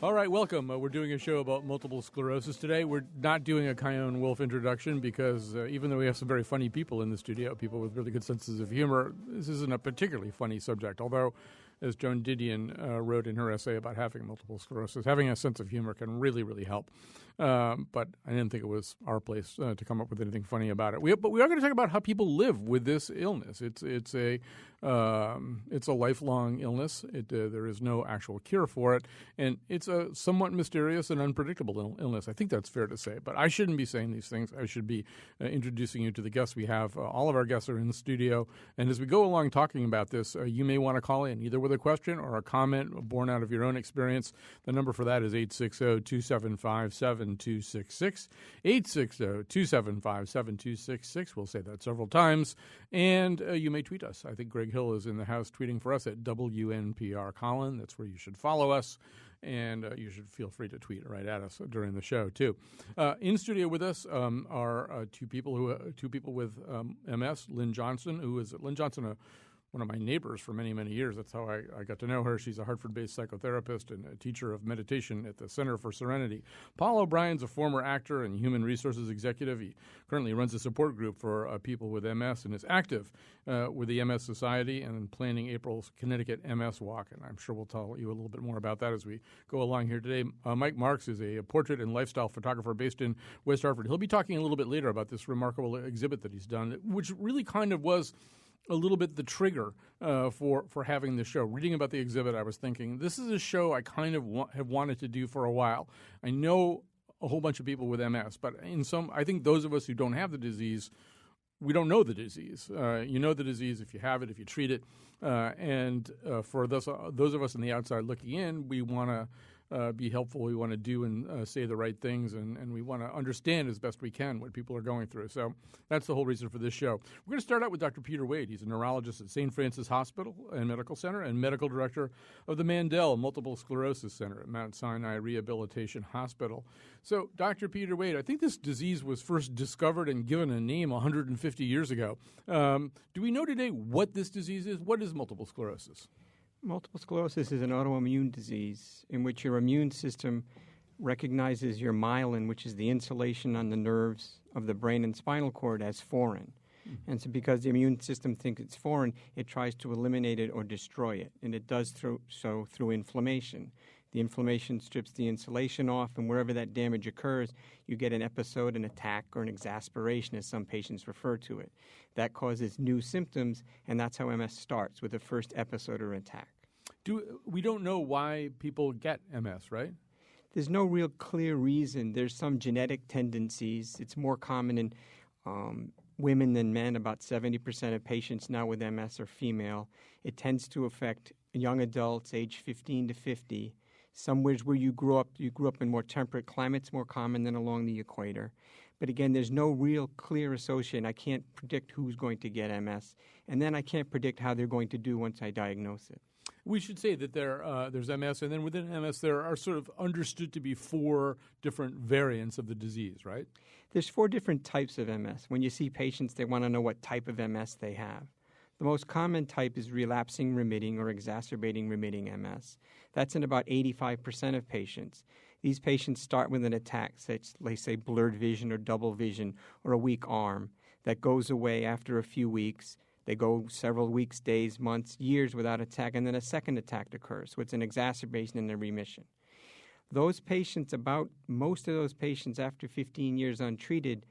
All right, welcome. We're doing a show about multiple sclerosis today. We're not doing a Chion Wolf introduction because even though we have some very funny people in the studio, people with really good senses of humor, this isn't a particularly funny subject, although as Joan Didion wrote in her essay about having multiple sclerosis, having a sense of humor can really, really help. But I didn't think it was our place to come up with anything funny about it. But we are going to talk about how people live with this illness. It's a lifelong illness. There is no actual cure for it, and it's a somewhat mysterious and unpredictable illness. I think that's fair to say. But I shouldn't be saying these things. I should be introducing you to the guests we have. All of our guests are in the studio, and as we go along talking about this, you may want to call in either with a question or a comment born out of your own experience. The number for that is 860-275-7266, 860-275-7266. We'll say that several times. And you may tweet us. I think Greg Hill is in the house tweeting for us at WNPR Colin. That's where you should follow us. And you should feel free to tweet right at us during the show, too. In studio with us are two people with MS, Lynn Johnson, one of my neighbors for many, many years. That's how I got to know her. She's a Hartford-based psychotherapist and a teacher of meditation at the Center for Serenity. Paul O'Brien's a former actor and human resources executive. He currently runs a support group for people with MS and is active with the MS Society and planning April's Connecticut MS Walk. And I'm sure we'll tell you a little bit more about that as we go along here today. Mike Marks is a portrait and lifestyle photographer based in West Hartford. He'll be talking a little bit later about this remarkable exhibit that he's done, which really kind of was a little bit the trigger for having this show. Reading about the exhibit, I was thinking, this is a show I kind of have wanted to do for a while. I know a whole bunch of people with MS, but I think those of us who don't have the disease, we don't know the disease. You know the disease if you have it, if you treat it. And for those of us on the outside looking in, we want to be helpful. We want to do and say the right things, and we want to understand as best we can what people are going through. So that's the whole reason for this show. We're going to start out with Dr. Peter Wade. He's a neurologist at St. Francis Hospital and Medical Center and medical director of the Mandel Multiple Sclerosis Center at Mount Sinai Rehabilitation Hospital. So, Dr. Peter Wade, I think this disease was first discovered and given a name 150 years ago. Do we know today what this disease is? What is multiple sclerosis? Multiple sclerosis is an autoimmune disease in which your immune system recognizes your myelin, which is the insulation on the nerves of the brain and spinal cord, as foreign. And so because the immune system thinks it's foreign, it tries to eliminate it or destroy it. And it does so through inflammation. The inflammation strips the insulation off, and wherever that damage occurs, you get an episode, an attack, or an exasperation, as some patients refer to it. That causes new symptoms, and that's how MS starts, with the first episode or attack. We don't know why people get MS, right? There's no real clear reason. There's some genetic tendencies. It's more common in women than men. About 70% of patients now with MS are female. It tends to affect young adults, age 15 to 50. Somewhere where you grew up in more temperate climates, more common than along the equator. But again, there's no real clear association. I can't predict who's going to get MS, and then I can't predict how they're going to do once I diagnose it. We should say that there's MS, and then within MS there are sort of understood to be 4 different variants of the disease, right? There's 4 different types of MS. When you see patients, they want to know what type of MS they have. The most common type is relapsing remitting or exacerbating remitting MS. That's in about 85% of patients. These patients start with an attack, such as, say, blurred vision or double vision or a weak arm, that goes away after a few weeks. They go several weeks, days, months, years without attack, and then a second attack occurs. So it's an exacerbation and a remission. Those patients, most of those patients after 15 years untreated,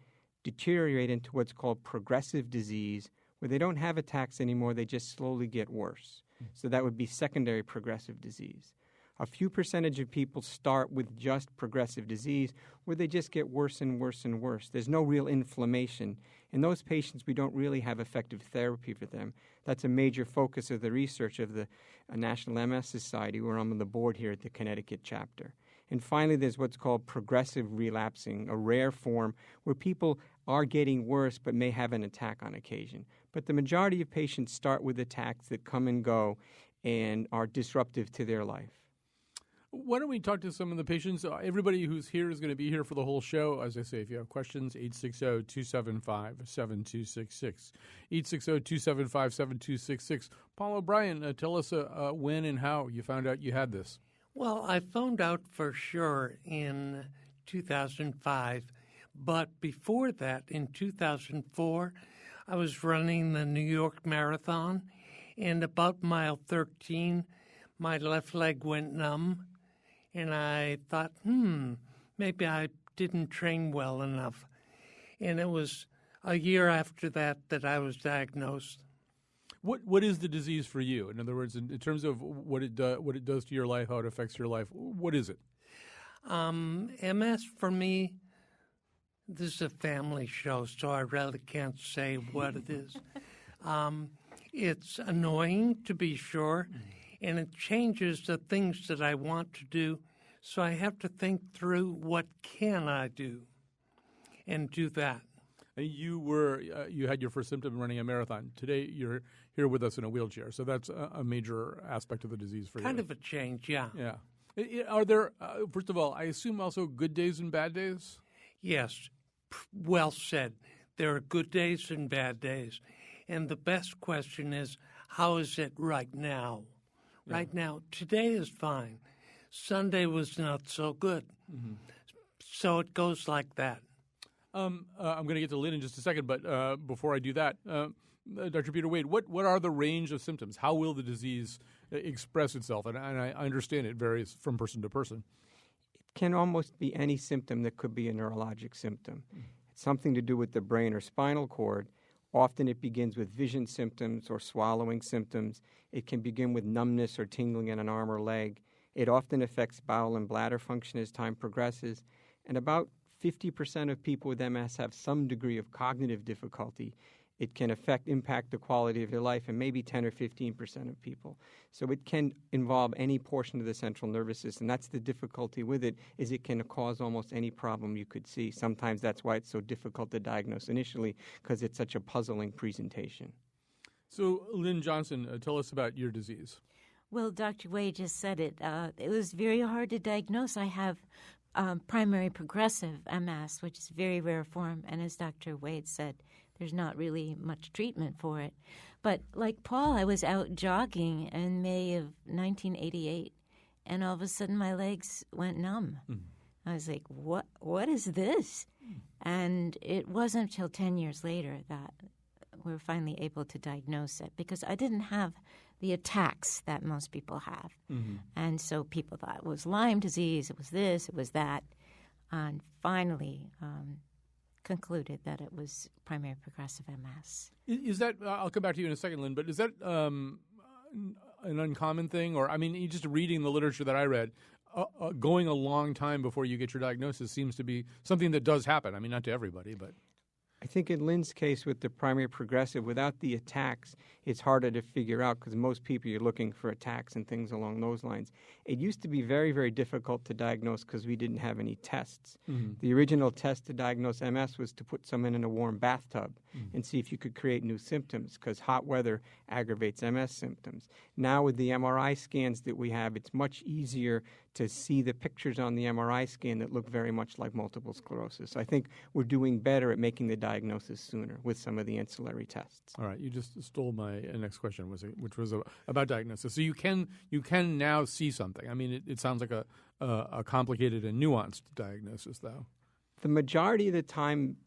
deteriorate into what's called progressive disease, where they don't have attacks anymore, they just slowly get worse. So that would be secondary progressive disease. A few percentage of people start with just progressive disease, where they just get worse and worse and worse. There's no real inflammation. In those patients, we don't really have effective therapy for them. That's a major focus of the research of the National MS Society, where I'm on the board here at the Connecticut chapter. And finally, there's what's called progressive relapsing, a rare form where people are getting worse but may have an attack on occasion. But the majority of patients start with attacks that come and go and are disruptive to their life. Why don't we talk to some of the patients? Everybody who's here is going to be here for the whole show. As I say, if you have questions, 860-275-7266. 860-275-7266. Paul O'Brien, tell us when and how you found out you had this. Well, I found out for sure in 2005, but before that, in 2004, I was running the New York Marathon, and about mile 13, my left leg went numb, and I thought, maybe I didn't train well enough. And it was a year after that I was diagnosed. What is the disease for you? In other words, in terms of what it does to your life, how it affects your life, what is it? MS for me, this is a family show, so I really can't say what it is. It's annoying, to be sure, and it changes the things that I want to do, so I have to think through what can I do and do that. You had your first symptom running a marathon. Today you're here with us in a wheelchair, so that's a major aspect of the disease for you. Kind of a change, yeah. Yeah. Are there, first of all, I assume also good days and bad days? Yes, well said. There are good days and bad days. And the best question is, how is it right now? Yeah. Right now, today is fine. Sunday was not so good. Mm-hmm. So it goes like that. I'm going to get to Lynn in just a second, but before I do that, Dr. Peter Wade, what are the range of symptoms? How will the disease express itself? And I understand it varies from person to person. It can almost be any symptom that could be a neurologic symptom. It's something to do with the brain or spinal cord. Often it begins with vision symptoms or swallowing symptoms. It can begin with numbness or tingling in an arm or leg. It often affects bowel and bladder function as time progresses. And about 50% of people with MS have some degree of cognitive difficulty. It can impact the quality of your life, and maybe 10 or 15% of people. So it can involve any portion of the central nervous system. That's the difficulty with it, is it can cause almost any problem you could see. Sometimes that's why it's so difficult to diagnose initially, because it's such a puzzling presentation. So, Lynn Johnson, tell us about your disease. Well, Dr. Wade just said it. It was very hard to diagnose. I have primary progressive MS, which is a very rare form, and as Dr. Wade said, there's not really much treatment for it. But like Paul, I was out jogging in May of 1988, and all of a sudden my legs went numb. I was like, what is this? And it wasn't until 10 years later that we were finally able to diagnose it, because I didn't have the attacks that most people have. And so people thought it was Lyme disease, it was this, it was that, and finally concluded that it was primary progressive MS. Is that, I'll come back to you in a second, Lynn, but is that an uncommon thing? Or, I mean, just reading the literature that I read, going a long time before you get your diagnosis seems to be something that does happen. I mean, not to everybody, but... I think in Lynn's case with the primary progressive, without the attacks, it's harder to figure out, because most people you're looking for attacks and things along those lines. It used to be very, very difficult to diagnose because we didn't have any tests. The original test to diagnose MS was to put someone in a warm bathtub and see if you could create new symptoms, because hot weather aggravates MS symptoms. Now with the MRI scans that we have, it's much easier to see the pictures on the MRI scan that look very much like multiple sclerosis. So I think we're doing better at making the diagnosis sooner with some of the ancillary tests. All right, you just stole my next question, which was about diagnosis. So you can now see something. I mean, it sounds like a complicated and nuanced diagnosis, though. The majority of the time,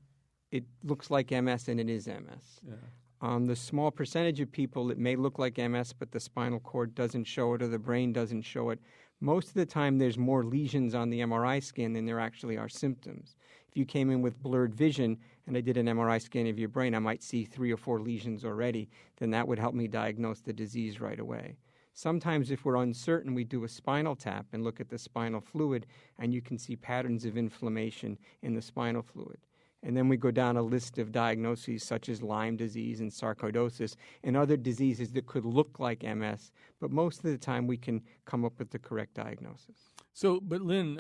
it looks like MS, and it is MS. Yeah. On the small percentage of people, it may look like MS, but the spinal cord doesn't show it or the brain doesn't show it. Most of the time, there's more lesions on the MRI scan than there actually are symptoms. If you came in with blurred vision and I did an MRI scan of your brain, I might see 3 or 4 lesions already. Then that would help me diagnose the disease right away. Sometimes if we're uncertain, we do a spinal tap and look at the spinal fluid, and you can see patterns of inflammation in the spinal fluid. And then we go down a list of diagnoses such as Lyme disease and sarcoidosis and other diseases that could look like MS, but most of the time we can come up with the correct diagnosis. So, but Lynn,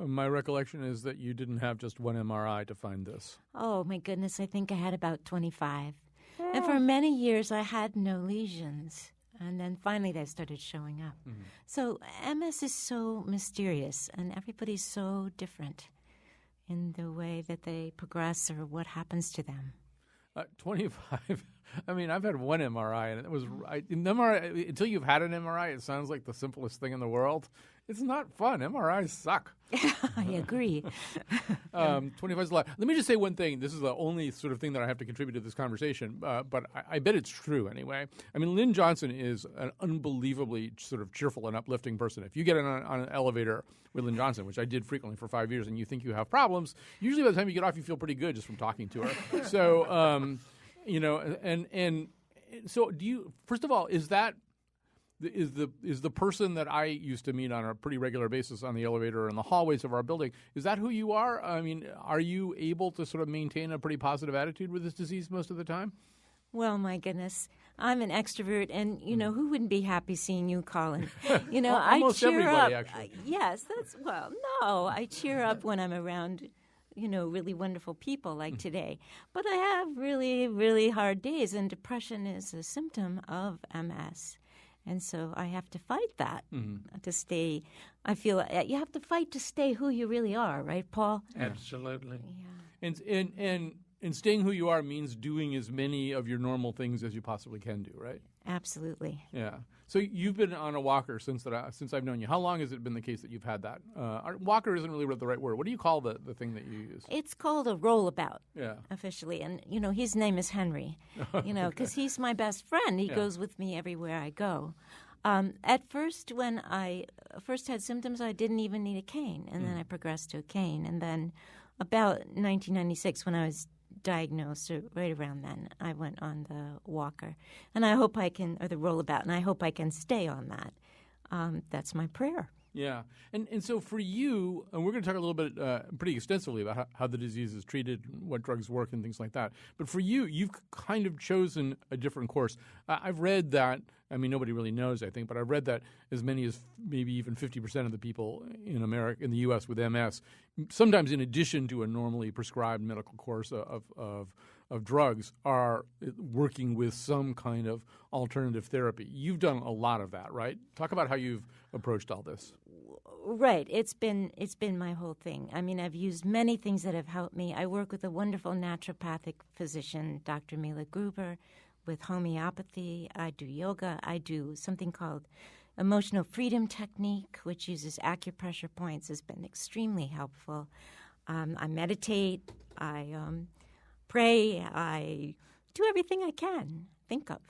my recollection is that you didn't have just one MRI to find this. Oh, my goodness, I think I had about 25. And for many years I had no lesions. And then finally they started showing up. Mm-hmm. So MS is so mysterious, and everybody's so different in the way that they progress or what happens to them. 25. I mean, I've had one MRI, and it was MRI. Until you've had an MRI, it sounds like the simplest thing in the world. It's not fun. MRIs suck. I agree. 25 is a lot. Let me just say one thing. This is the only sort of thing that I have to contribute to this conversation, but I bet it's true anyway. I mean, Lynn Johnson is an unbelievably sort of cheerful and uplifting person. If you get on an elevator with Lynn Johnson, which I did frequently for 5 years, and you think you have problems, usually by the time you get off, you feel pretty good just from talking to her. So, and so do you? First of all, is the person that I used to meet on a pretty regular basis on the elevator or in the hallways of our building, is that who you are? I mean, are you able to sort of maintain a pretty positive attitude with this disease most of the time? Well, my goodness, I'm an extrovert, and, who wouldn't be happy seeing you, Colin? Almost I cheer everybody, up. actually. Yes, I cheer up when I'm around really wonderful people like today. But I have really, really hard days, and depression is a symptom of MS. And so I have to fight that to stay. I feel you have to fight to stay who you really are, right, Paul? Absolutely. Yeah. And staying who you are means doing as many of your normal things as you possibly can do, right? Absolutely. Yeah. So you've been on a walker since I've known you. How long has it been the case that you've had that? Walker isn't really the right word. What do you call the thing that you use? It's called a rollabout, yeah, officially. And, his name is Henry, because he's my best friend. He goes with me everywhere I go. At first, when I first had symptoms, I didn't even need a cane. And then I progressed to a cane. And then about 1996, when I was diagnosed, right around then, I went on the walker. And I hope I can, or the rollabout, and I hope I can stay on that. That's my prayer. Yeah. And so for you, and we're going to talk a little bit pretty extensively about how the disease is treated, what drugs work, and things like that. But for you, you've kind of chosen a different course. I've read that, I mean, nobody really knows, I think, but I've read that as many as maybe even 50% of the people in America, in the U.S. with MS, sometimes in addition to a normally prescribed medical course of drugs, are working with some kind of alternative therapy. You've done a lot of that, right? Talk about how you've approached all this. Right. It's been my whole thing. I mean, I've used many things that have helped me. I work with a wonderful naturopathic physician, Dr. Mila Gruber, with homeopathy. I do yoga. I do something called emotional freedom technique, which uses acupressure points. Has been extremely helpful. I meditate. I pray. I do everything I can think of.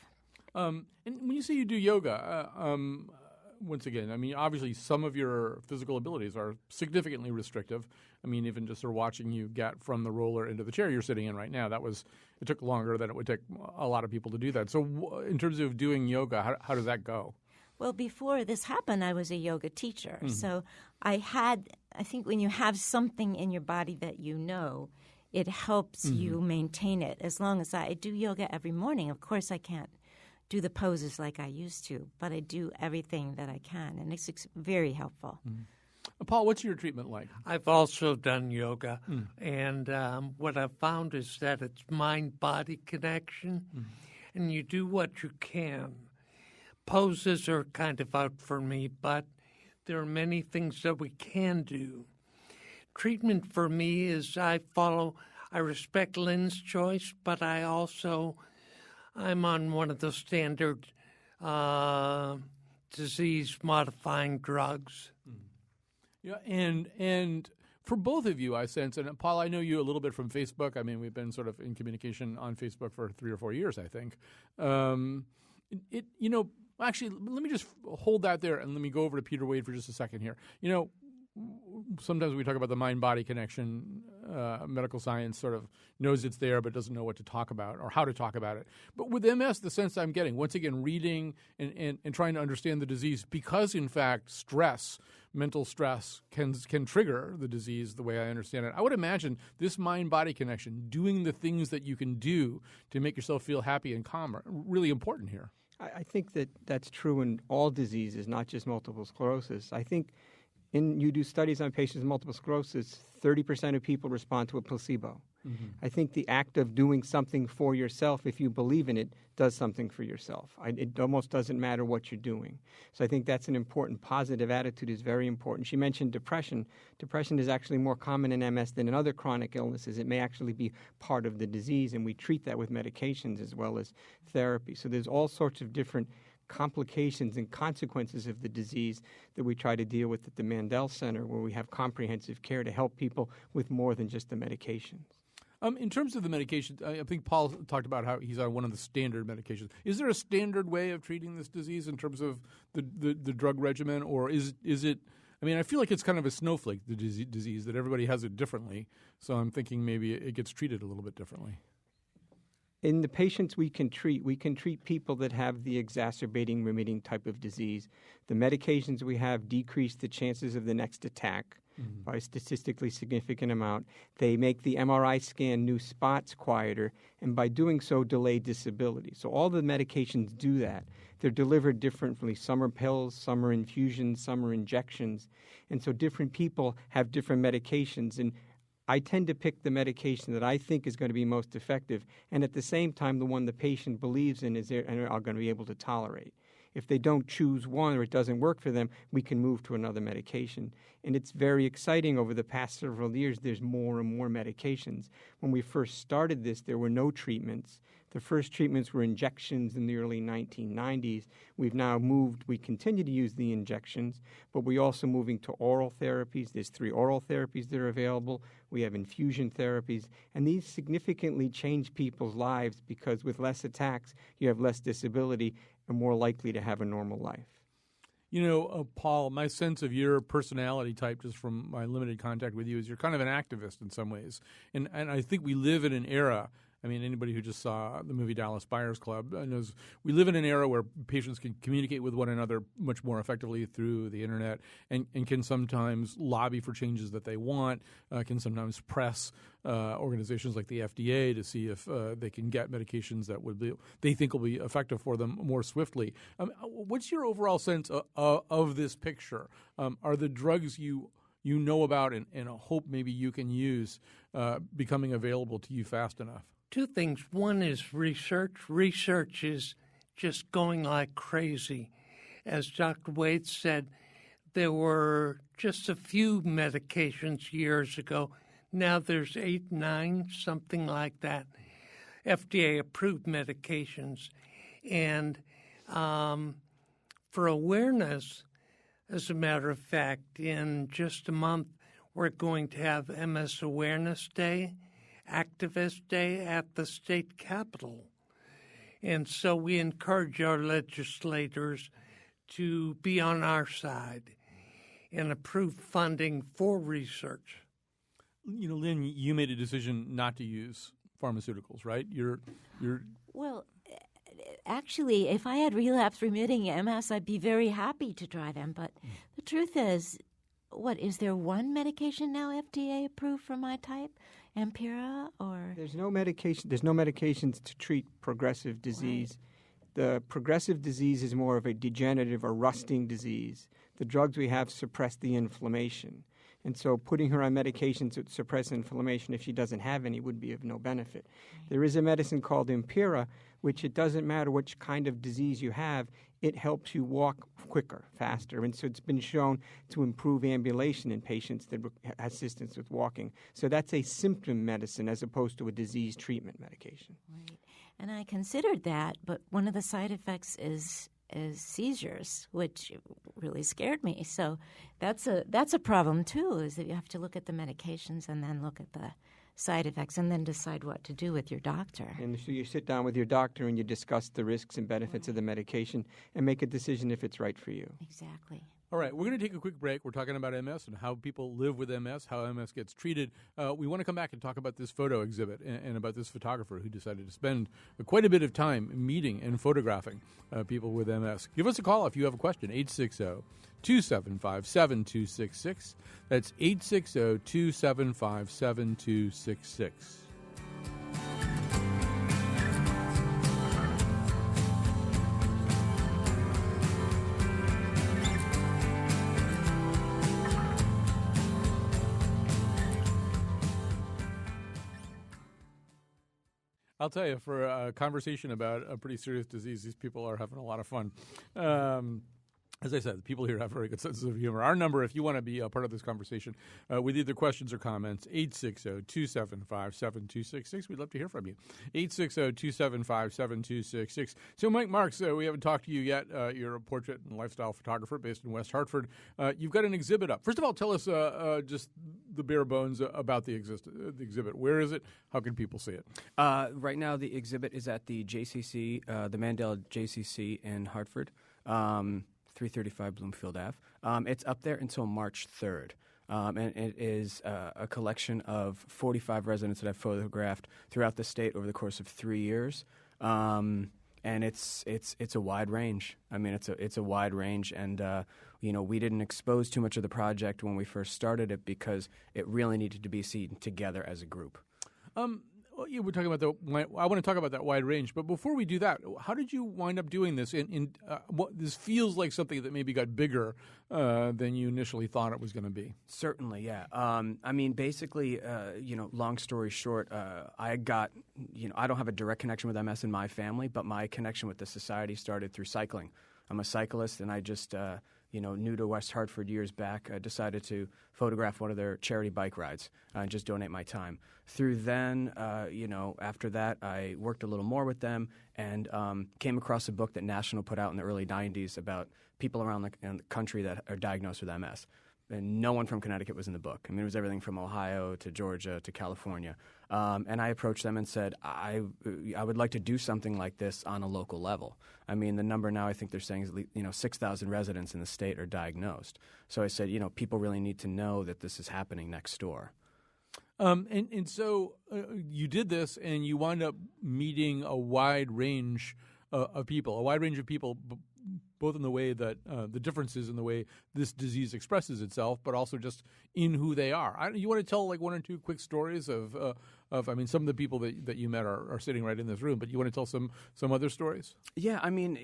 And when you say you do yoga, once again, I mean, obviously some of your physical abilities are significantly restrictive. I mean, even just sort of watching you get from the roller into the chair you're sitting in right now, it took longer than it would take a lot of people to do that. So in terms of doing yoga, how does that go? Well, before this happened, I was a yoga teacher. Mm-hmm. So I think when you have something in your body that it helps you maintain it. As long as I do yoga every morning, of course I can't do the poses like I used to, but I do everything that I can, and it's very helpful. Paul, what's your treatment like? I've also done yoga, and what I've found is that it's mind-body connection, and you do what you can. Poses are kind of out for me, but there are many things that we can do. Treatment for me is I respect Lynn's choice, but I'm on one of the standard disease-modifying drugs. Yeah, and for both of you, I sense, and Paul, I know you a little bit from Facebook. I mean, we've been sort of in communication on Facebook for 3 or 4 years, I think. Actually, let me just hold that there, and let me go over to Peter Wade for just a second here. Sometimes we talk about the mind-body connection. Medical science sort of knows it's there but doesn't know what to talk about or how to talk about it. But with MS, the sense I'm getting, once again, reading and trying to understand the disease, because, in fact, mental stress can trigger the disease the way I understand it. I would imagine this mind-body connection, doing the things that you can do to make yourself feel happy and calm, are really important here. I think that's true in all diseases, not just multiple sclerosis. I think you do studies on patients with multiple sclerosis, 30% of people respond to a placebo. I think the act of doing something for yourself, if you believe in it, does something for yourself. It almost doesn't matter what you're doing. So I think that's an important positive attitude is very important. She mentioned depression. Depression is actually more common in MS than in other chronic illnesses. It may actually be part of the disease, and we treat that with medications as well as therapy. So there's all sorts of different complications and consequences of the disease that we try to deal with at the Mandel Center, where we have comprehensive care to help people with more than just the medications. In terms of the medications, I think Paul talked about how he's on one of the standard medications. Is there a standard way of treating this disease in terms of the drug regimen, or is it? I mean, I feel like it's kind of a snowflake, the disease, that everybody has it differently. So I'm thinking maybe it gets treated a little bit differently. In the patients we can treat people that have the exacerbating remitting type of disease. The medications we have decrease the chances of the next attack by a statistically significant amount. They make the MRI scan new spots quieter, and by doing so, delay disability. So all the medications do that. They're delivered differently. Some are pills, some are infusions, some are injections. And so different people have different medications. And I tend to pick the medication that I think is going to be most effective, and at the same time, the one the patient believes in is and are going to be able to tolerate. If they don't choose one or it doesn't work for them, we can move to another medication. And it's very exciting over the past several years, there's more and more medications. When we first started this, there were no treatments. The first treatments were injections in the early 1990s. We've now moved, we continue to use the injections, but we're also moving to oral therapies. There's 3 oral therapies that are available. We have infusion therapies, and these significantly change people's lives because with less attacks, you have less disability and more likely to have a normal life. You know, Paul, my sense of your personality type, just from my limited contact with you, is you're kind of an activist in some ways. And I think we live in an era, I mean, anybody who just saw the movie Dallas Buyers Club knows we live in an era where patients can communicate with one another much more effectively through the internet and can sometimes lobby for changes that they want, can sometimes press organizations like the FDA to see if they can get medications that they think will be effective for them more swiftly. What's your overall sense of this picture? Are the drugs you know about and hope maybe you can use becoming available to you fast enough? 2 things. One is research. Research is just going like crazy. As Dr. Wade said, there were just a few medications years ago. Now there's 8, 9, something like that, FDA-approved medications. And for awareness, as a matter of fact, in just a month, we're going to have MS Awareness Day, Activist Day at the state capitol. And so we encourage our legislators to be on our side and approve funding for research. You know, Lynn, you made a decision not to use pharmaceuticals, right? Well, actually, if I had relapse-remitting MS, I'd be very happy to try them. But the truth is, is there one medication now FDA approved for my type? Ampera or? There's no medication. There's no medications to treat progressive disease. Right. The progressive disease is more of a degenerative or rusting disease. The drugs we have suppress the inflammation. And so putting her on medications that suppress inflammation, if she doesn't have any, would be of no benefit. Right. There is a medicine called Ampera, which it doesn't matter which kind of disease you have, it helps you walk quicker, faster. And so it's been shown to improve ambulation in patients that have assistance with walking. So that's a symptom medicine as opposed to a disease treatment medication. Right. And I considered that, but one of the side effects is seizures, which really scared me. So that's a problem too, is that you have to look at the medications and then look at the side effects and then decide what to do with your doctor. And so you sit down with your doctor and you discuss the risks and benefits of the medication and make a decision if it's right for you. Exactly. All right, we're going to take a quick break. We're talking about MS and how people live with MS, how MS gets treated. We want to come back and talk about this photo exhibit and about this photographer who decided to spend quite a bit of time meeting and photographing people with MS. Give us a call if you have a question, 860-275-7266. That's 860-275-7266. I'll tell you, for a conversation about a pretty serious disease, these people are having a lot of fun. As I said, the people here have very good senses of humor. Our number, if you want to be a part of this conversation with either questions or comments, 860-275-7266. We'd love to hear from you. 860-275-7266. So, Mike Marks, we haven't talked to you yet. You're a portrait and lifestyle photographer based in West Hartford. You've got an exhibit up. First of all, tell us just the bare bones about the exhibit. Where is it? How can people see it? Right now, the exhibit is at the JCC, the Mandela JCC in Hartford. 335 Bloomfield Ave. It's up there until March 3rd. And it is a collection of 45 residents that I've photographed throughout the state over the course of 3 years. And it's a wide range. I mean, it's a wide range, and we didn't expose too much of the project when we first started it because it really needed to be seen together as a group. Well, yeah, we're talking about I want to talk about that wide range, but before we do that, how did you wind up doing this? This feels like something that maybe got bigger than you initially thought it was going to be. Certainly, yeah. I mean, basically, long story short, I got, I don't have a direct connection with MS in my family, but my connection with the society started through cycling. I'm a cyclist, and I just, new to West Hartford years back, I decided to photograph one of their charity bike rides and just donate my time. Through then, after that, I worked a little more with them and came across a book that National put out in the early 90s about people around the country that are diagnosed with MS. And no one from Connecticut was in the book. I mean, it was everything from Ohio to Georgia to California. And I approached them and said, I would like to do something like this on a local level. I mean, the number now I think they're saying is 6,000 residents in the state are diagnosed. So I said, people really need to know that this is happening next door. So you did this, and you wound up meeting a wide range of people, both in the way that the differences in the way this disease expresses itself, but also just in who they are. You want to tell like one or two quick stories of some of the people that you met are sitting right in this room, but you want to tell some other stories? Yeah, I mean,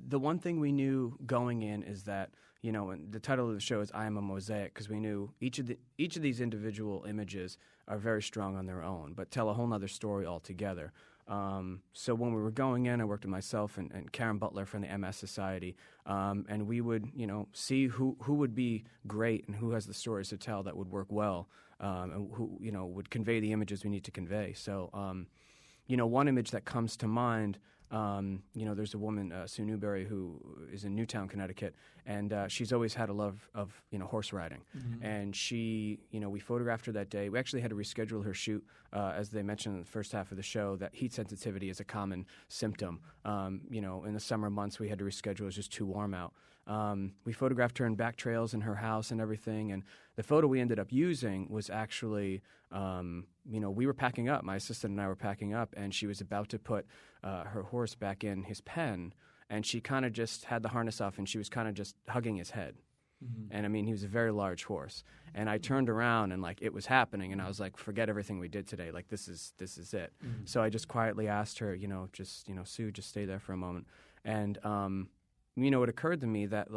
the one thing we knew going in is that, and the title of the show is I Am a Mosaic, because we knew each of these individual images are very strong on their own, but tell a whole other story altogether. So when we were going in, I worked with myself and Karen Butler from the MS Society, and we would, see who would be great and who has the stories to tell that would work well, and who, would convey the images we need to convey. So, one image that comes to mind, there's a woman, Sue Newberry, who is in Newtown, Connecticut, and she's always had a love of, horse riding. Mm-hmm. And she, we photographed her that day. We actually had to reschedule her shoot, as they mentioned in the first half of the show, that heat sensitivity is a common symptom. In the summer months, we had to reschedule. It was just too warm out. We photographed her in back trails in her house and everything, and the photo we ended up using was actually, we were packing up. My assistant and I were packing up, and she was about to put her horse back in his pen, and she kind of just had the harness off, and she was kind of just hugging his head. Mm-hmm. And, I mean, he was a very large horse. And I turned around, and, it was happening, and I was like, forget everything we did today. This is it. Mm-hmm. So I just quietly asked her, Sue, just stay there for a moment. And, it occurred to me that,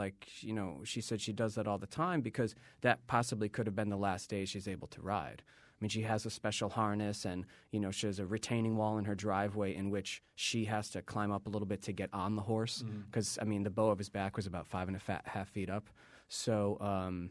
she said she does that all the time because that possibly could have been the last day she's able to ride. I mean, she has a special harness and, she has a retaining wall in her driveway in which she has to climb up a little bit to get on the horse because, the bow of his back was about 5.5 feet up. So,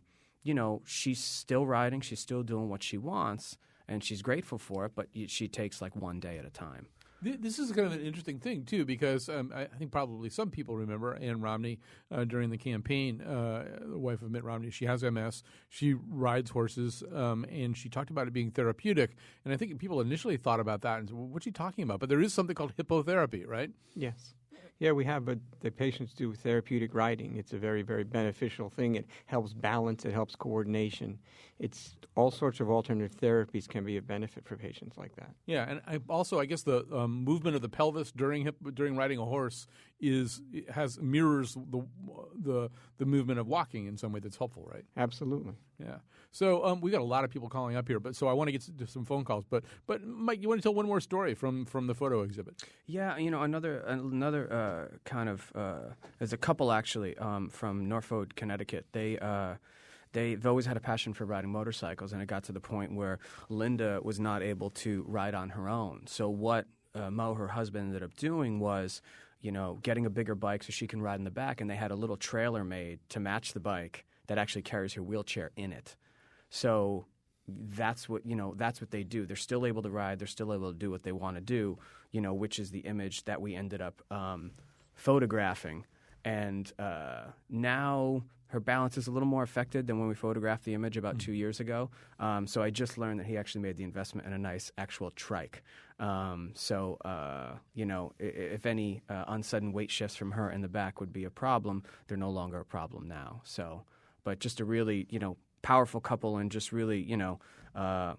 she's still riding. She's still doing what she wants, and she's grateful for it, but she takes, one day at a time. This is kind of an interesting thing, too, because I think probably some people remember Ann Romney during the campaign, the wife of Mitt Romney. She has MS. She rides horses, and she talked about it being therapeutic. And I think people initially thought about that and said, well, what's she talking about? But there is something called hippotherapy, right? Yes. Yeah, we have, but the patients do therapeutic riding. It's a very, very beneficial thing. It helps balance. It helps coordination. It's all sorts of alternative therapies can be a benefit for patients like that. Yeah, and I guess the movement of the pelvis during riding a horse mirrors the movement of walking in some way that's helpful, right? Absolutely. Yeah. So we got a lot of people calling up here, so I want to get to some phone calls. But Mike, you want to tell one more story from the photo exhibit? Yeah, another kind of there's a couple actually from Norfolk, Connecticut. They they've always had a passion for riding motorcycles, and it got to the point where Linda was not able to ride on her own. So what Mo, her husband, ended up doing was, getting a bigger bike so she can ride in the back, and they had a little trailer made to match the bike that actually carries her wheelchair in it. So that's what they do. They're still able to ride. They're still able to do what they want to do, which is the image that we ended up photographing. And now her balance is a little more affected than when we photographed the image about 2 years ago. So I just learned that he actually made the investment in a nice actual trike. If any unsudden weight shifts from her in the back would be a problem, they're no longer a problem now. So, but just a really, powerful couple, and just really,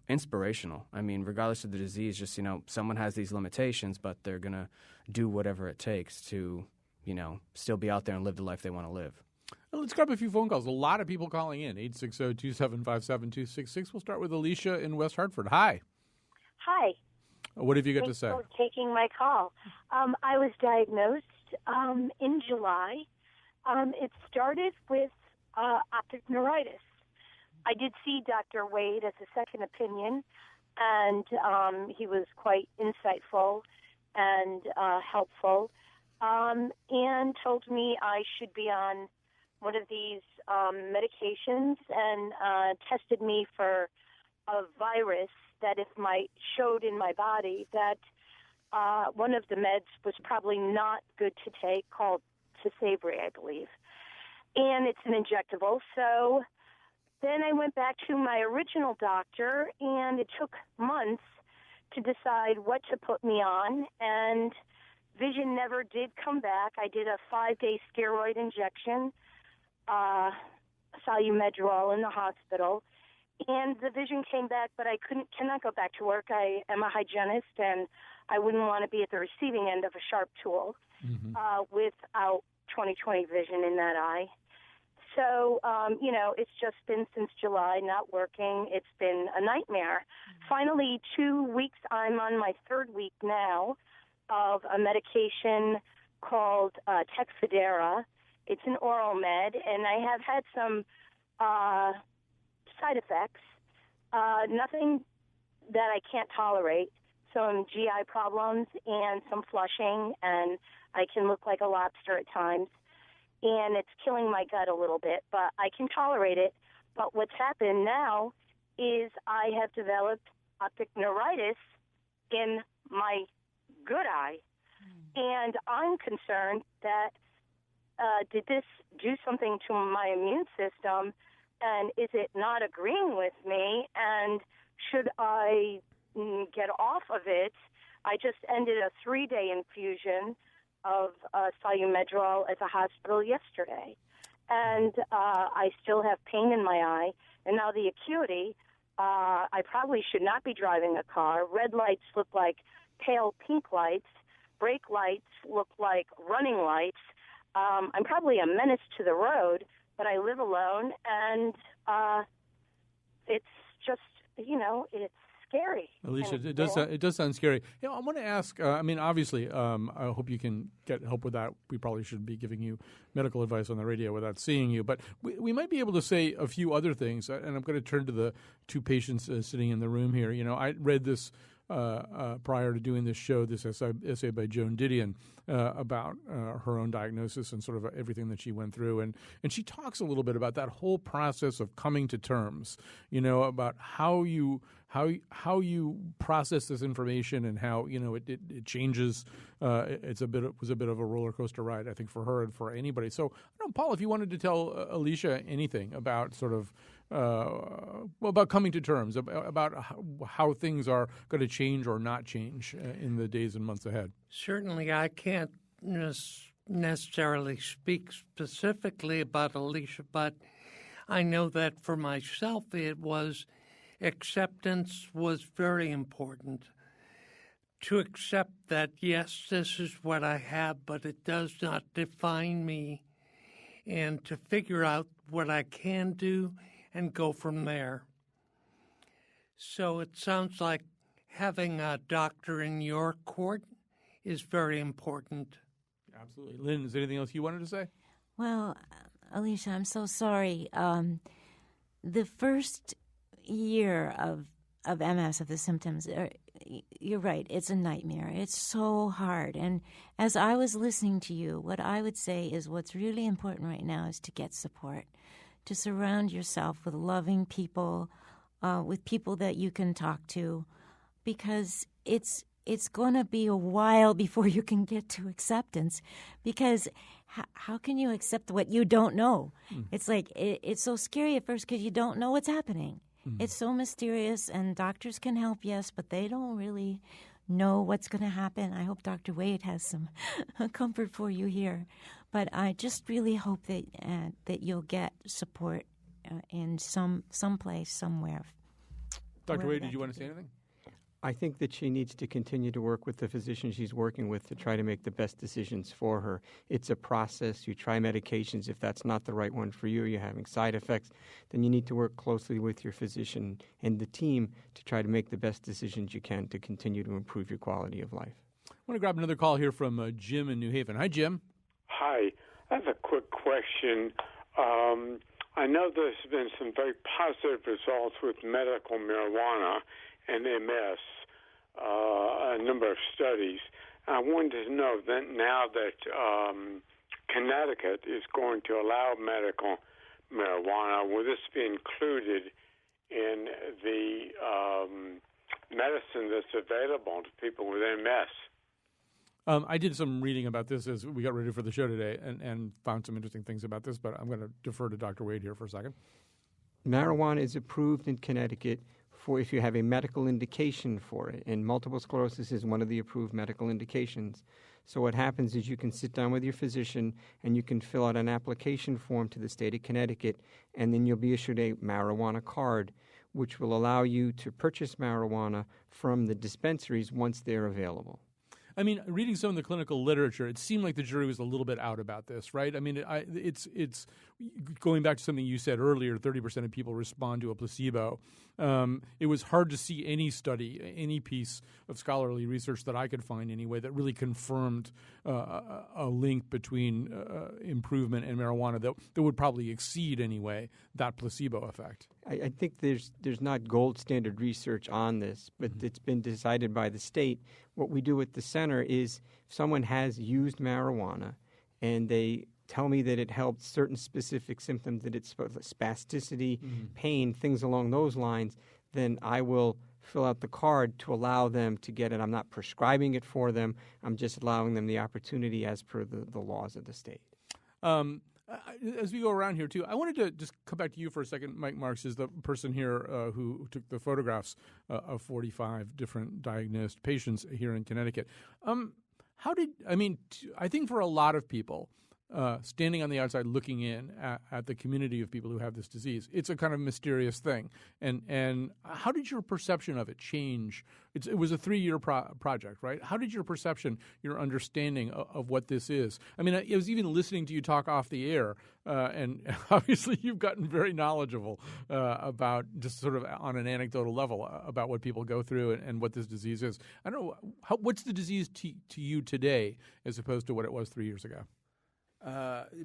inspirational. I mean, regardless of the disease, just, someone has these limitations, but they're going to do whatever it takes to, still be out there and live the life they want to live. Well, let's grab a few phone calls. A lot of people calling in. 860-275-7266. We'll start with Alicia in West Hartford. Hi. Hi. What have you got to say? Thanks for taking my call. I was diagnosed in July. It started with optic neuritis. I did see Dr. Wade as a second opinion, and he was quite insightful and helpful, and told me I should be on one of these medications, and tested me for a virus that showed in my body that one of the meds was probably not good to take, called Tisabri, I believe. And it's an injectable. So then I went back to my original doctor, and it took months to decide what to put me on, and vision never did come back. I did a 5-day steroid injection, Funicello in the hospital, and the vision came back, but I cannot go back to work. I am a hygienist, and I wouldn't want to be at the receiving end of a sharp tool without 20/20 vision in that eye. So, it's just been since July, not working. It's been a nightmare. Finally, 2 weeks, I'm on my third week now of a medication called Tecfidera. It's an oral med, and I have had some side effects, nothing that I can't tolerate, some GI problems and some flushing, and I can look like a lobster at times, and it's killing my gut a little bit, but I can tolerate it. But what's happened now is I have developed optic neuritis in my good eye, and I'm concerned that did this do something to my immune system, and is it not agreeing with me, and should I get off of it? I just ended a 3-day infusion of Funicello at the hospital yesterday, and I still have pain in my eye, and now the acuity, I probably should not be driving a car. Red lights look like pale pink lights. Brake lights look like running lights. I'm probably a menace to the road, but I live alone, and it's just, it's scary. Alicia, it does sound scary. I want to ask, obviously, I hope you can get help with that. We probably shouldn't be giving you medical advice on the radio without seeing you, but we might be able to say a few other things, and I'm going to turn to the two patients sitting in the room here. I read this prior to doing this show, this essay by Joan Didion about her own diagnosis and sort of everything that she went through. And she talks a little bit about that whole process of coming to terms, about how you process this information and how, it changes. It was a bit of a roller coaster ride, I think, for her and for anybody. So, Paul, if you wanted to tell Alicia anything about sort of about coming to terms, about how things are going to change or not change in the days and months ahead. Certainly, I can't necessarily speak specifically about Alicia, but I know that for myself, acceptance was very important. To accept that, yes, this is what I have, but it does not define me, and to figure out what I can do and go from there. So it sounds like having a doctor in your court is very important. Absolutely. Lynn, is there anything else you wanted to say? Well, Alicia, I'm so sorry. the first year of MS, of the symptoms, you're right, it's a nightmare. It's so hard. And as I was listening to you, what I would say is what's really important right now is to get support, to surround yourself with loving people, with people that you can talk to, because it's going to be a while before you can get to acceptance, because how can you accept what you don't know? It's like it's so scary at first because you don't know what's happening. It's so mysterious, and doctors can help, yes, but they don't really know what's going to happen. I hope Dr. Wade has some comfort for you here. But I just really hope that you'll get support in some place, somewhere. Dr. Wade, did you want to say anything? I think that she needs to continue to work with the physician she's working with to try to make the best decisions for her. It's a process. You try medications. If that's not the right one for you, or you're having side effects, then you need to work closely with your physician and the team to try to make the best decisions you can to continue to improve your quality of life. I want to grab another call here from Jim in New Haven. Hi, Jim. Hi. I have a quick question. I know there's been some very positive results with medical marijuana and MS, a number of studies. I wanted to know that now that Connecticut is going to allow medical marijuana, will this be included in the medicine that's available to people with MS? I did some reading about this as we got ready for the show today and found some interesting things about this, but I'm going to defer to Dr. Wade here for a second. Marijuana is approved in Connecticut for if you have a medical indication for it, and multiple sclerosis is one of the approved medical indications. So what happens is you can sit down with your physician and you can fill out an application form to the state of Connecticut, and then you'll be issued a marijuana card, which will allow you to purchase marijuana from the dispensaries once they're available. I mean, reading some of the clinical literature, it seemed like the jury was a little bit out about this, right? I mean, it's going back to something you said earlier, 30% of people respond to a placebo. It was hard to see any study, any piece of scholarly research that I could find anyway that really confirmed a link between improvement and marijuana that would probably exceed anyway that placebo effect. I think there's not gold standard research on this, but it's been decided by the state. What we do at the center is if someone has used marijuana and they tell me that it helped certain specific symptoms, that it's spasticity, pain, things along those lines, then I will fill out the card to allow them to get it. I'm not prescribing it for them. I'm just allowing them the opportunity as per the laws of the state. As we go around here, too, I wanted to just come back to you for a second. Mike Marks is the person here who took the photographs of 45 different diagnosed patients here in Connecticut. I think for a lot of people, standing on the outside looking in at the community of people who have this disease, it's a kind of mysterious thing. And how did your perception of it change? It was a 3-year project, right? How did your perception, your understanding of what this is? I mean, I was even listening to you talk off the air, and obviously you've gotten very knowledgeable about just sort of on an anecdotal level about what people go through and what this disease is. I don't know, what's the disease to you today as opposed to what it was 3 years ago?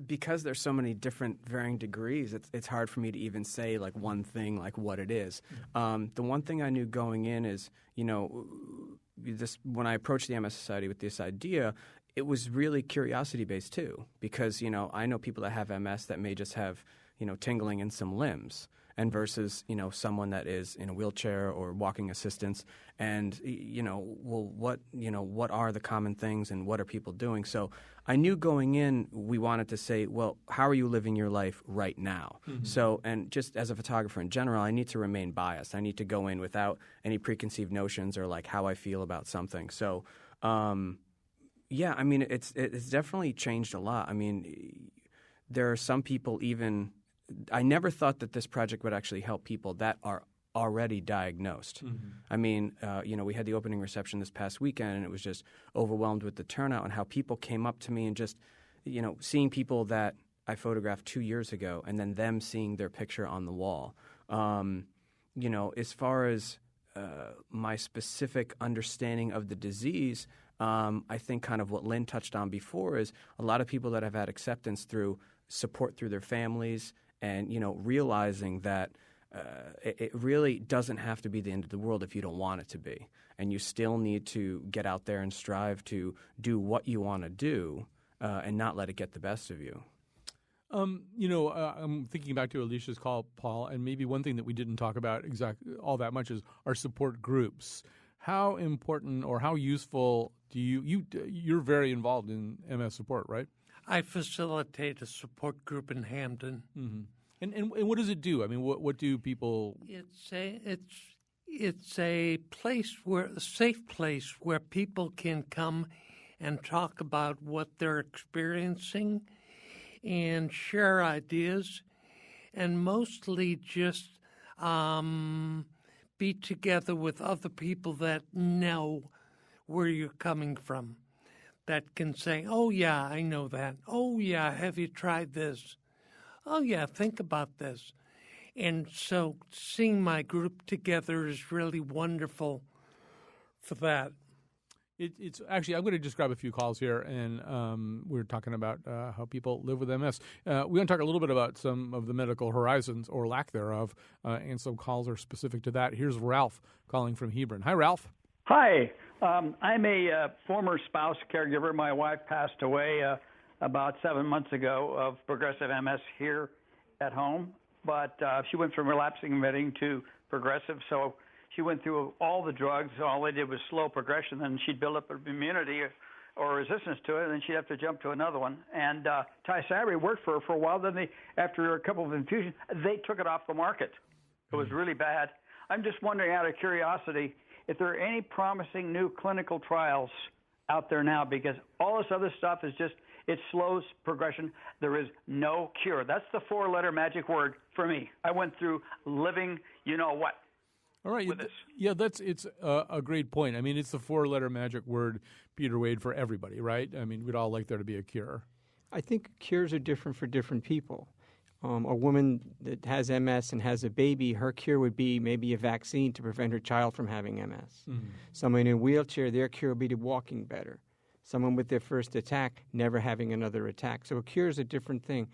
Because there's so many different varying degrees, it's hard for me to even say like one thing, like what it is. The one thing I knew going in is, when I approached the MS Society with this idea, it was really curiosity-based too, because, I know people that have MS that may just have, tingling in some limbs, and versus, someone that is in a wheelchair or walking assistance, and, what are the common things and what are people doing? So I knew going in, we wanted to say, well, how are you living your life right now? Mm-hmm. So, and just as a photographer in general, I need to remain biased. I need to go in without any preconceived notions or like how I feel about something. So, yeah, I mean, it's definitely changed a lot. I mean, there are some people even, I never thought that this project would actually help people that are already diagnosed. Mm-hmm. I mean, we had the opening reception this past weekend, and it was just overwhelmed with the turnout and how people came up to me and just, seeing people that I photographed 2 years ago and then them seeing their picture on the wall. As far as my specific understanding of the disease, I think kind of what Lynn touched on before is a lot of people that have had acceptance through support through their families and, realizing that it really doesn't have to be the end of the world if you don't want it to be. And you still need to get out there and strive to do what you want to do and not let it get the best of you. I'm thinking back to Alicia's call, Paul, and maybe one thing that we didn't talk about all that much is our support groups. How important or how useful do you're very involved in MS support, right? I facilitate a support group in Hamden. Mm-hmm. And what does it do? I mean, what do people? It's a safe place where people can come and talk about what they're experiencing and share ideas, and mostly just be together with other people that know where you're coming from, that can say, "Oh yeah, I know that. Oh yeah, have you tried this? Oh yeah, think about this." And so seeing my group together is really wonderful for that. It's actually, I'm going to just grab a few calls here, and we're talking about how people live with MS. We're going to talk a little bit about some of the medical horizons or lack thereof, and some calls are specific to that. Here's Ralph calling from Hebron. Hi, Ralph. Hi. I'm a former spouse caregiver. My wife passed away about 7 months ago of progressive MS here at home, but she went from relapsing remitting to progressive, so she went through all the drugs. All they did was slow progression, and she'd build up immunity or resistance to it, and then she'd have to jump to another one. And Tysabri worked for her for a while. Then after a couple of infusions, they took it off the market. It was really bad. I'm just wondering, out of curiosity, if there are any promising new clinical trials out there now, because all this other stuff is just, it slows progression. There is no cure. That's the 4-letter magic word for me. I went through living, you know what. All right. Yeah, it's a great point. I mean, it's the 4-letter magic word, Peter Wade, for everybody, right? I mean, we'd all like there to be a cure. I think cures are different for different people. A woman that has MS and has a baby, her cure would be maybe a vaccine to prevent her child from having MS. Mm-hmm. Someone in a wheelchair, their cure would be to walking better. Someone with their first attack, never having another attack. So a cure is a different thing.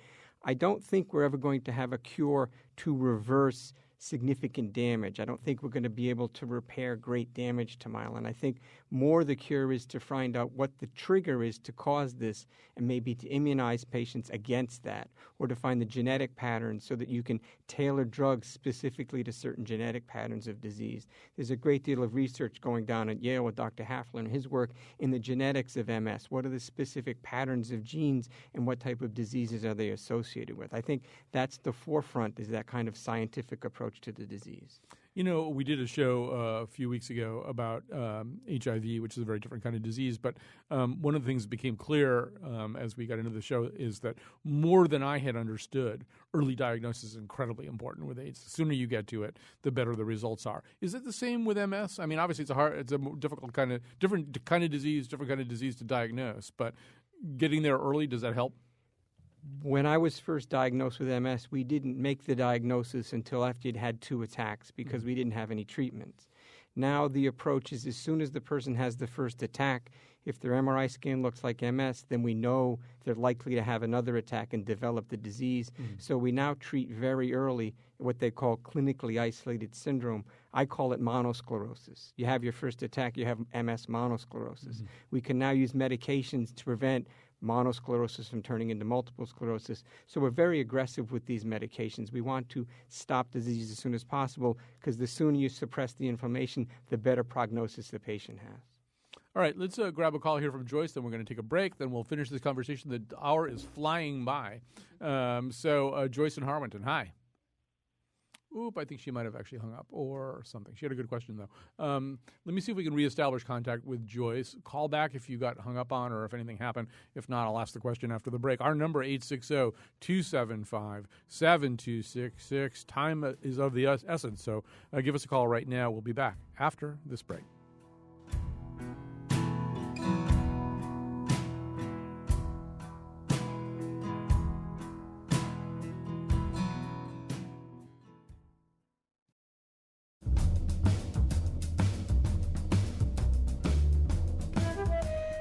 I don't think we're ever going to have a cure to reverse significant damage. I don't think we're going to be able to repair great damage to myelin. I think more the cure is to find out what the trigger is to cause this, and maybe to immunize patients against that, or to find the genetic patterns so that you can tailor drugs specifically to certain genetic patterns of disease. There's a great deal of research going down at Yale with Dr. Hafler and his work in the genetics of MS. What are the specific patterns of genes and what type of diseases are they associated with? I think that's the forefront, is that kind of scientific approach to the disease. You know, we did a show a few weeks ago about HIV, which is a very different kind of disease. But one of the things that became clear as we got into the show is that more than I had understood, early diagnosis is incredibly important with AIDS. The sooner you get to it, the better the results are. Is it the same with MS? I mean, obviously it's a different kind of disease to diagnose. But getting there early, does that help? When I was first diagnosed with MS, we didn't make the diagnosis until after you'd had 2 attacks because we didn't have any treatments. Now the approach is as soon as the person has the first attack, if their MRI scan looks like MS, then we know they're likely to have another attack and develop the disease. Mm-hmm. So we now treat very early what they call clinically isolated syndrome. I call it monosclerosis. You have your first attack, you have MS monosclerosis. Mm-hmm. We can now use medications to prevent monosclerosis from turning into multiple sclerosis. So we're very aggressive with these medications. We want to stop disease as soon as possible because the sooner you suppress the inflammation, the better prognosis the patient has. All right, let's grab a call here from Joyce, then we're going to take a break, then we'll finish this conversation. The hour is flying by. Joyce in Harwinton, hi. Oop, I think she might have actually hung up or something. She had a good question, though. Let me see if we can reestablish contact with Joyce. Call back if you got hung up on or if anything happened. If not, I'll ask the question after the break. Our number, 860-275-7266. Time is of the essence, so give us a call right now. We'll be back after this break.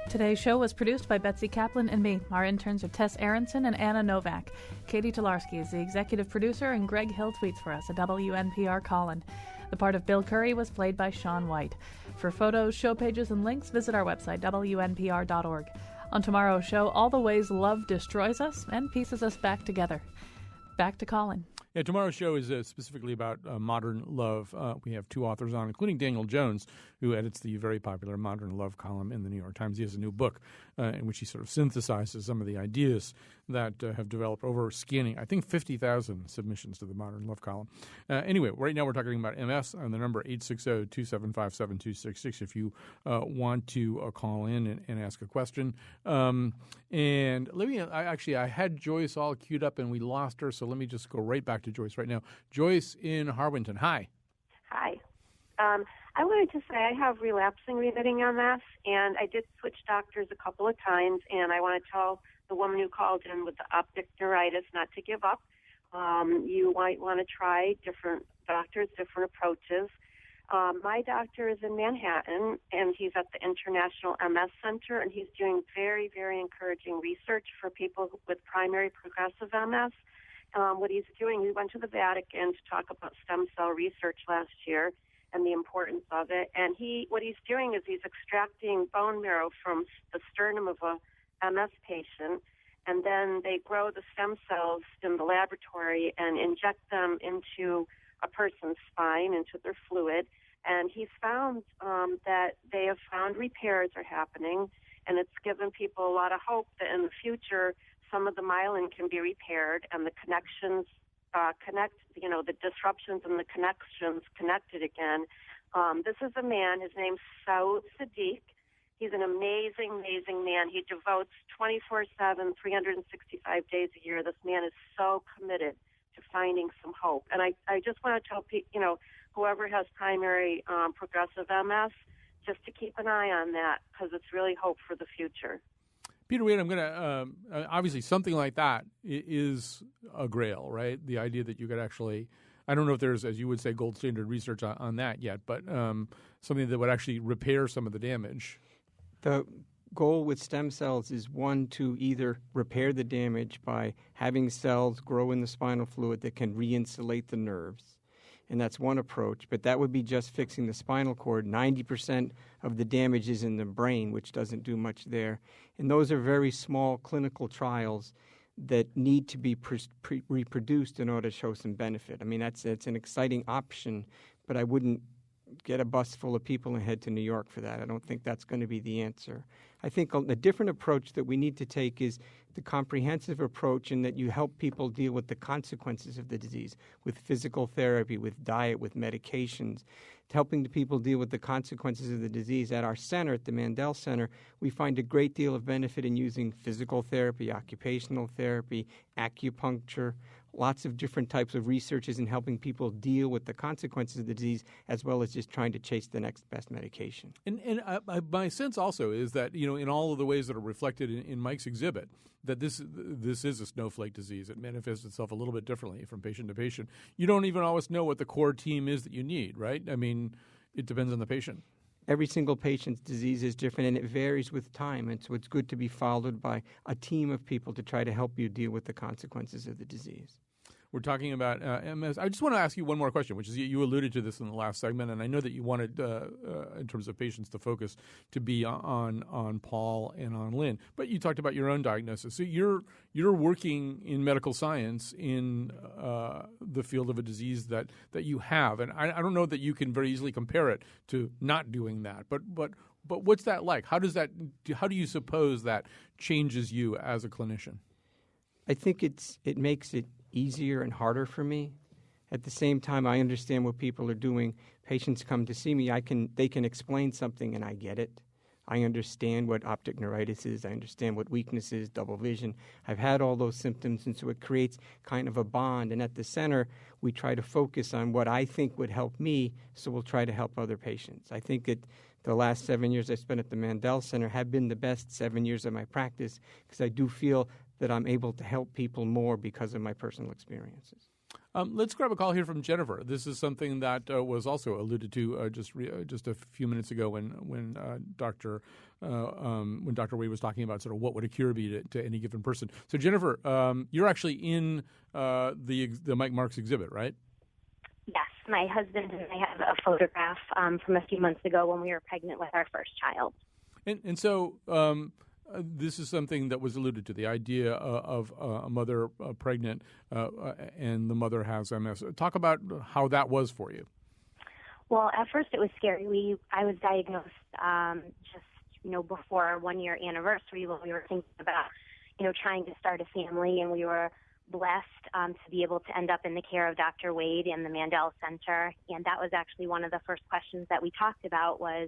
Today's show was produced by Betsy Kaplan and me. Our interns are Tess Aronson and Anna Novak. Katie Tolarski is the executive producer, and Greg Hill tweets for us, a WNPR Colin. The part of Bill Curry was played by Sean White. For photos, show pages, and links, visit our website, WNPR.org. On tomorrow's show, all the ways love destroys us and pieces us back together. Back to Colin. Yeah, tomorrow's show is specifically about modern love. We have two authors on, including Daniel Jones, who edits the very popular Modern Love column in the New York Times. He has a new book in which he sort of synthesizes some of the ideas that have developed over scanning, I think, 50,000 submissions to the Modern Love column. Anyway, right now we're talking about MS on the number 860-275-7266 if you want to call in and ask a question. And let me I had Joyce all queued up and we lost her, so let me just go right back to Joyce right now. Joyce in Harwinton, hi. Hi. I wanted to say I have relapsing remitting MS, and I did switch doctors a couple of times, and I want to tell the woman who called in with the optic neuritis not to give up. You might want to try different doctors, different approaches. My doctor is in Manhattan, and he's at the International MS Center, and he's doing very, very encouraging research for people with primary progressive MS. What he's doing, he went to the Vatican to talk about stem cell research last year and the importance of it. And what he's doing is he's extracting bone marrow from the sternum of a MS patient, and then they grow the stem cells in the laboratory and inject them into a person's spine, into their fluid. And he's found that they have found repairs are happening, and it's given people a lot of hope that in the future some of the myelin can be repaired and the connections the disruptions and the connections connected again. This is a man, his name's Saud Sadiq. He's an amazing, amazing man. He devotes 24/7, 365 days a year. This man is so committed to finding some hope. And I just want to tell people, whoever has primary progressive MS, just to keep an eye on that because it's really hope for the future. Peter Wade, I'm going to obviously something like that is a grail, right? The idea that you could actually, I don't know if there's, as you would say, gold standard research on that yet, but something that would actually repair some of the damage. The goal with stem cells is, one, to either repair the damage by having cells grow in the spinal fluid that can re-insulate the nerves. And that's one approach, but that would be just fixing the spinal cord. 90% of the damage is in the brain, which doesn't do much there. And those are very small clinical trials that need to be reproduced in order to show some benefit. I mean, it's an exciting option, but I wouldn't get a bus full of people and head to New York for that. I don't think that's going to be the answer. I think a different approach that we need to take is the comprehensive approach in that you help people deal with the consequences of the disease, with physical therapy, with diet, with medications, helping the people deal with the consequences of the disease. At our center, at the Mandel Center, we find a great deal of benefit in using physical therapy, occupational therapy, acupuncture, lots of different types of researches in helping people deal with the consequences of the disease as well as just trying to chase the next best medication. And my sense also is that, in all of the ways that are reflected in Mike's exhibit, that this is a snowflake disease. It manifests itself a little bit differently from patient to patient. You don't even always know what the core team is that you need, right? I mean, it depends on the patient. Every single patient's disease is different, and it varies with time. And so it's good to be followed by a team of people to try to help you deal with the consequences of the disease. We're talking about MS. I just want to ask you one more question, which is you alluded to this in the last segment, and I know that you wanted, in terms of patients, the focus to be on Paul and on Lynn. But you talked about your own diagnosis. So you're working in medical science in the field of a disease that you have, and I don't know that you can very easily compare it to not doing that. But what's that like? How do you suppose that changes you as a clinician? I think it makes it easier and harder for me. At the same time, I understand what people are doing. Patients come to see me. They can explain something, and I get it. I understand what optic neuritis is. I understand what weakness is, double vision. I've had all those symptoms, and so it creates kind of a bond. And at the center, we try to focus on what I think would help me, so we'll try to help other patients. I think that the last 7 years I spent at the Mandel Center have been the best 7 years of my practice because I do feel that I'm able to help people more because of my personal experiences. Let's grab a call here from Jennifer. This is something that was also alluded to just a few minutes ago when Dr. Wade was talking about sort of what would a cure be to any given person. So Jennifer, you're actually in the Mike Marks exhibit, right? Yes, my husband and I have a photograph from a few months ago when we were pregnant with our first child. And so this is something that was alluded to, the idea of a mother pregnant and the mother has MS. Talk about how that was for you. Well, at first it was scary. I was diagnosed before our 1-year anniversary when we were thinking about, trying to start a family, and we were blessed to be able to end up in the care of Dr. Wade and the Mandel Center. And that was actually one of the first questions that we talked about was,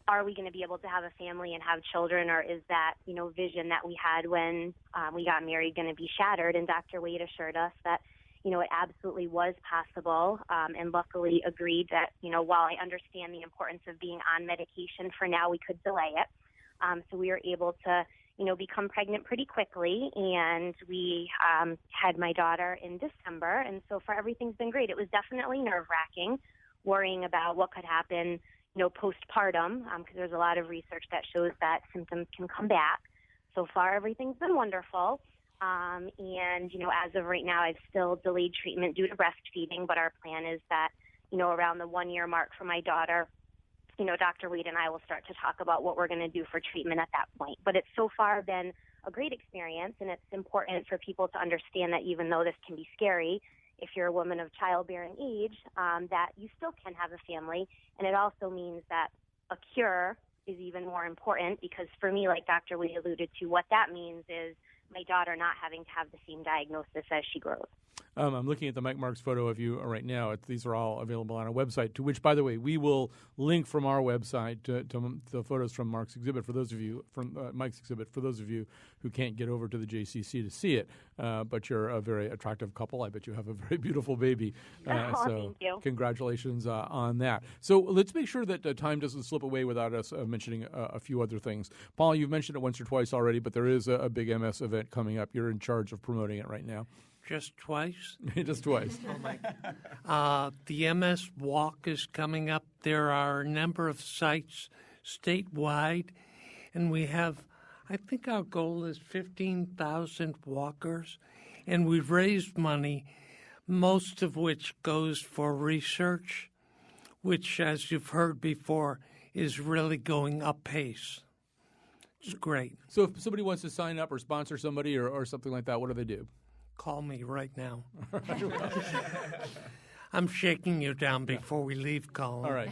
are we going to be able to have a family and have children, or is that, vision that we had when we got married going to be shattered? And Dr. Wade assured us that, it absolutely was possible, and luckily agreed that, while I understand the importance of being on medication, for now we could delay it. So we were able to, become pregnant pretty quickly, and we had my daughter in December, and so far everything's been great. It was definitely nerve-wracking, worrying about what could happen, postpartum, because there's a lot of research that shows that symptoms can come back. So far, everything's been wonderful. And, as of right now, I've still delayed treatment due to breastfeeding, but our plan is that, around the 1-year mark for my daughter, Dr. Wade and I will start to talk about what we're going to do for treatment at that point. But it's so far been a great experience, and it's important for people to understand that even though this can be scary, if you're a woman of childbearing age, that you still can have a family. And it also means that a cure is even more important, because for me, like Dr. Wade alluded to, what that means is my daughter not having to have the same diagnosis as she grows. I'm looking at the Mike Marks photo of you right now. These are all available on our website, to which, by the way, we will link from our website to the photos from Mark's exhibit for those of you, from Mike's exhibit, for those of you who can't get over to the JCC to see it. But you're a very attractive couple. I bet you have a very beautiful baby. So thank you. Congratulations on that. So let's make sure that time doesn't slip away without us mentioning a few other things. Paul, you've mentioned it once or twice already, but there is a big MS event coming up. You're in charge of promoting it right now. Just twice? Just twice. Oh, my God. The MS Walk is coming up. There are a number of sites statewide, and we have, I think our goal is 15,000 walkers, and we've raised money, most of which goes for research, which, as you've heard before, is really going up pace. It's great. So if somebody wants to sign up or sponsor somebody or something like that, what do they do? Call me right now. I'm shaking you down before we leave, Colin. All right.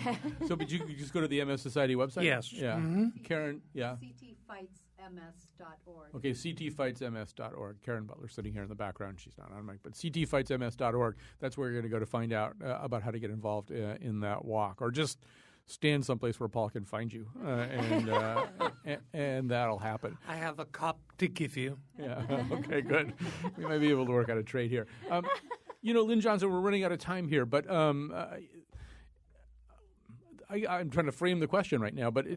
So, but you just go to the MS Society website? Yes. Yeah. Mm-hmm. Karen, yeah. ctfightsms.org. Okay, ctfightsms.org. Karen Butler sitting here in the background. She's not on mic, but ctfightsms.org. That's where you're going to go to find out about how to get involved in that walk, or just stand someplace where Paul can find you, and that'll happen. I have a cup to give you. Yeah. Okay, good. We might be able to work out a trade here. Lynn Johnson, we're running out of time here, but I'm trying to frame the question right now. But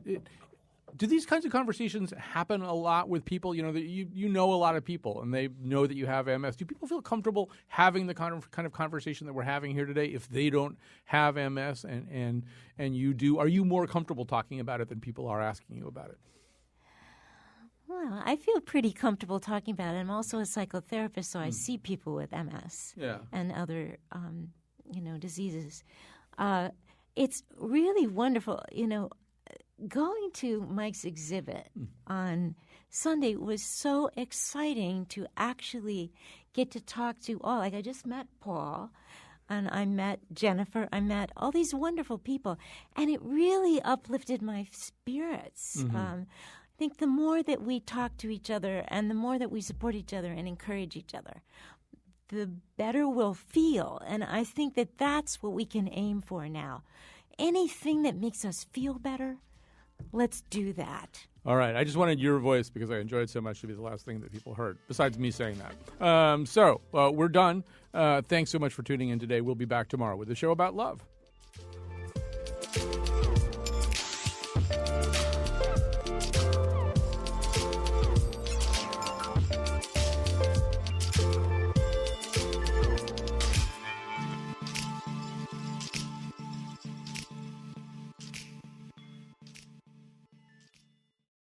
do these kinds of conversations happen a lot with people? You know a lot of people, and they know that you have MS. Do people feel comfortable having the kind of conversation that we're having here today if they don't have MS and you do? Are you more comfortable talking about it than people are asking you about it? Well, I feel pretty comfortable talking about it. I'm also a psychotherapist, so I see people with MS and other, diseases. It's really wonderful, Going to Mike's exhibit on Sunday was so exciting to actually get to talk to all. Like, I just met Paul, and I met Jennifer. I met all these wonderful people, and it really uplifted my spirits. Mm-hmm. I think the more that we talk to each other and the more that we support each other and encourage each other, the better we'll feel. And I think that that's what we can aim for now. Anything that makes us feel better, let's do that. All right. I just wanted your voice because I enjoyed so much to be the last thing that people heard, besides me saying that. So we're done. Thanks so much for tuning in today. We'll be back tomorrow with a show about love.